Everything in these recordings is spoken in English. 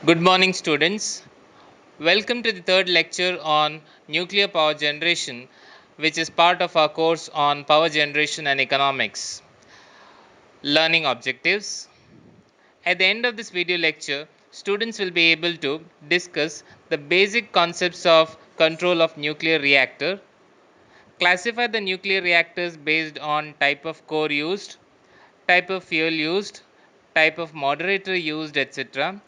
Good morning, students. Welcome to the third lecture on nuclear power generation, which is part of our course on power generation and economics. Learning objectives. At the end of this video lecture, students will be able to discuss the basic concepts of control of nuclear reactor, classify the nuclear reactors based on type of core used, type of fuel used, type of moderator used, etc.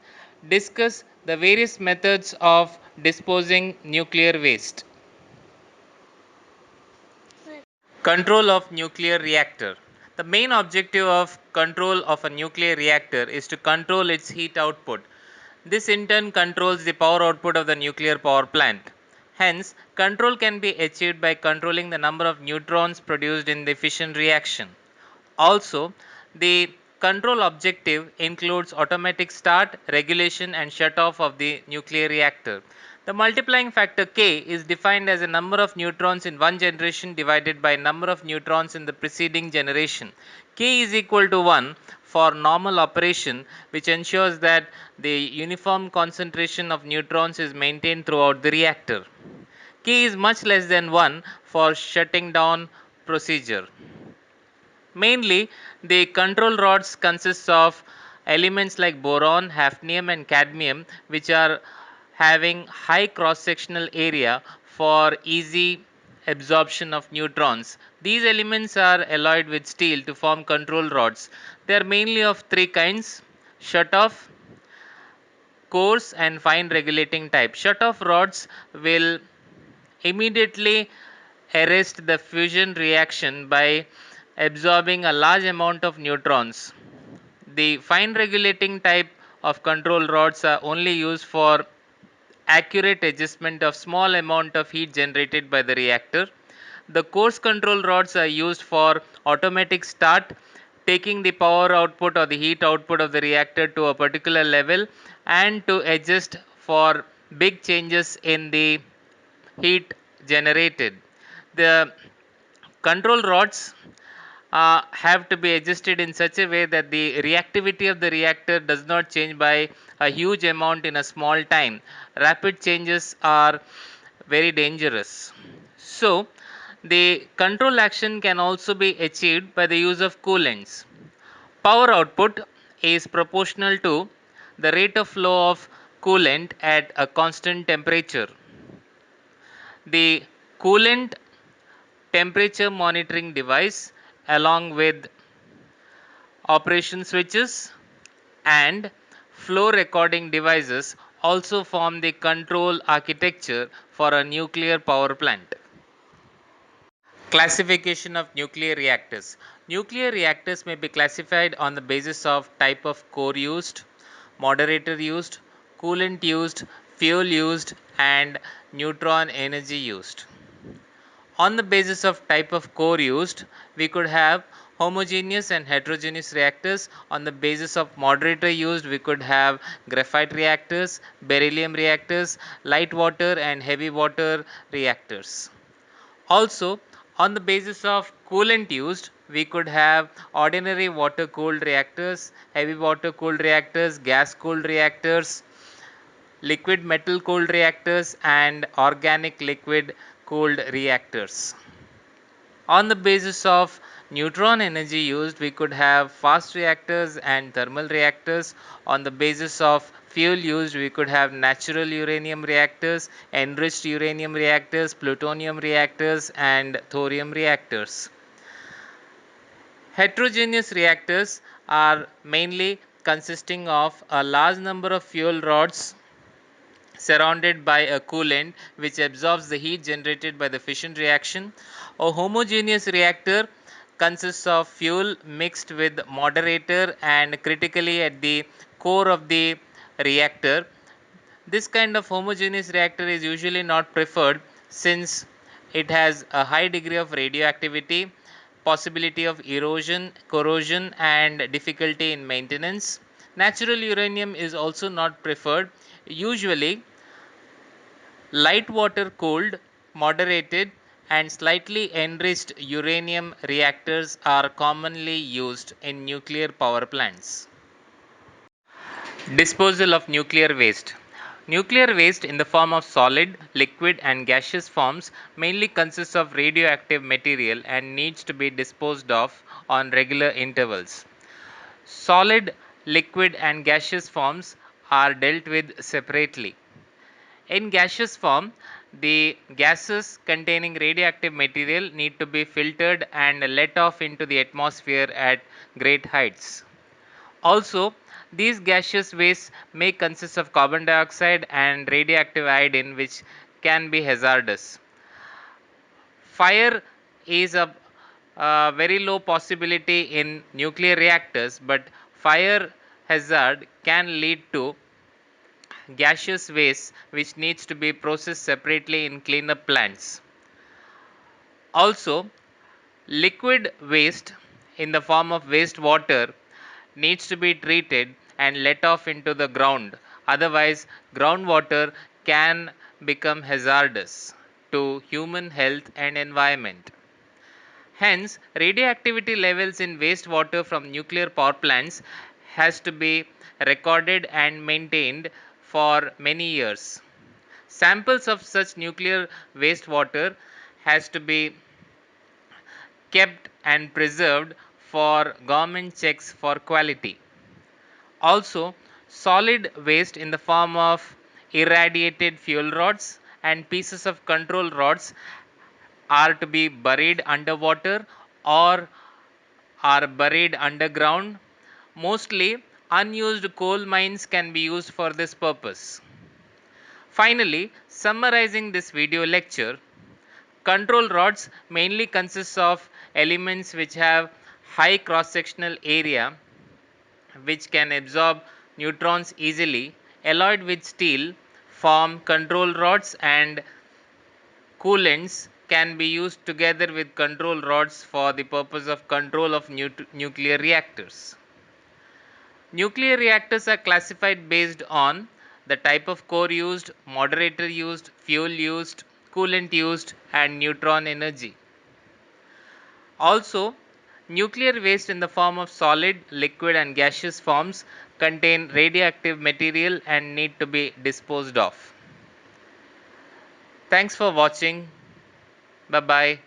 Discuss the various methods of disposing nuclear waste. Control of nuclear reactor. The main objective of control of a nuclear reactor is to control its heat output. This in turn controls the power output of the nuclear power plant. Hence, control can be achieved by controlling the number of neutrons produced in the fission reaction. Also, the control objective includes automatic start, regulation and shut off of the nuclear reactor. The multiplying factor K is defined as a number of neutrons in one generation divided by number of neutrons in the preceding generation. K is equal to 1 for normal operation, which ensures that the uniform concentration of neutrons is maintained throughout the reactor. K is much less than 1 for shutting down procedure. Mainly, the control rods consist of elements like boron, hafnium and cadmium, which are having high cross-sectional area for easy absorption of neutrons. These elements are alloyed with steel to form control rods. They are mainly of three kinds: shut-off, coarse and fine regulating type. Shut-off rods will immediately arrest the fusion reaction by absorbing a large amount of neutrons. The fine regulating type of control rods are only used for accurate adjustment of small amount of heat generated by the reactor. The coarse control rods are used for automatic start, taking the power output or the heat output of the reactor to a particular level and to adjust for big changes in the heat generated. The control rods have to be adjusted in such a way that the reactivity of the reactor does not change by a huge amount in a small time. Rapid changes are very dangerous. So, the control action can also be achieved by the use of coolants. Power output is proportional to the rate of flow of coolant at a constant temperature. The coolant temperature monitoring device along with operation switches and flow recording devices also form the control architecture for a nuclear power plant. Classification of nuclear reactors. Nuclear reactors may be classified on the basis of type of core used, moderator used, coolant used, fuel used and neutron energy used. On the basis of type of core used, we could have homogeneous and heterogeneous reactors. On the basis of moderator used, we could have graphite reactors, beryllium reactors, light water and heavy water reactors. Also, on the basis of coolant used, we could have ordinary water cooled reactors, heavy water cooled reactors, gas cooled reactors, liquid metal cooled reactors and organic liquid cooled reactors. On the basis of neutron energy used, we could have fast reactors and thermal reactors. On the basis of fuel used, we could have natural uranium reactors, enriched uranium reactors, plutonium reactors and thorium reactors. Heterogeneous reactors are mainly consisting of a large number of fuel rods surrounded by a coolant which absorbs the heat generated by the fission reaction. A homogeneous reactor consists of fuel mixed with moderator and critically at the core of the reactor. This kind of homogeneous reactor is usually not preferred since it has a high degree of radioactivity, possibility of erosion, corrosion and difficulty in maintenance. Natural uranium is also not preferred. Usually light water cooled, moderated and slightly enriched uranium reactors are commonly used in nuclear power plants. Disposal of nuclear waste. Nuclear waste in the form of solid, liquid, and gaseous forms mainly consists of radioactive material and needs to be disposed of on regular intervals. Solid, liquid, and gaseous forms are dealt with separately. In gaseous form, the gases containing radioactive material need to be filtered and let off into the atmosphere at great heights. Also, these gaseous wastes may consist of carbon dioxide and radioactive iodine, which can be hazardous. Fire is a very low possibility in nuclear reactors, but fire hazard can lead to gaseous waste which needs to be processed separately in cleanup plants. Also, liquid waste in the form of wastewater needs to be treated and let off into the ground. Otherwise, groundwater can become hazardous to human health and environment. Hence, radioactivity levels in wastewater from nuclear power plants has to be recorded and maintained for many years. Samples of such nuclear wastewater has to be kept and preserved for government checks for quality. Also, solid waste in the form of irradiated fuel rods and pieces of control rods are to be buried underwater or are buried underground. Mostly, unused coal mines can be used for this purpose. Finally, summarizing this video lecture, control rods mainly consist of elements which have high cross sectional area which can absorb neutrons easily, alloyed with steel, form control rods, and coolants can be used together with control rods for the purpose of control of nuclear reactors. Nuclear reactors are classified based on the type of core used, moderator used, fuel used, coolant used, and neutron energy. Also, nuclear waste in the form of solid, liquid, and gaseous forms contain radioactive material and need to be disposed of. Thanks for watching. Bye bye.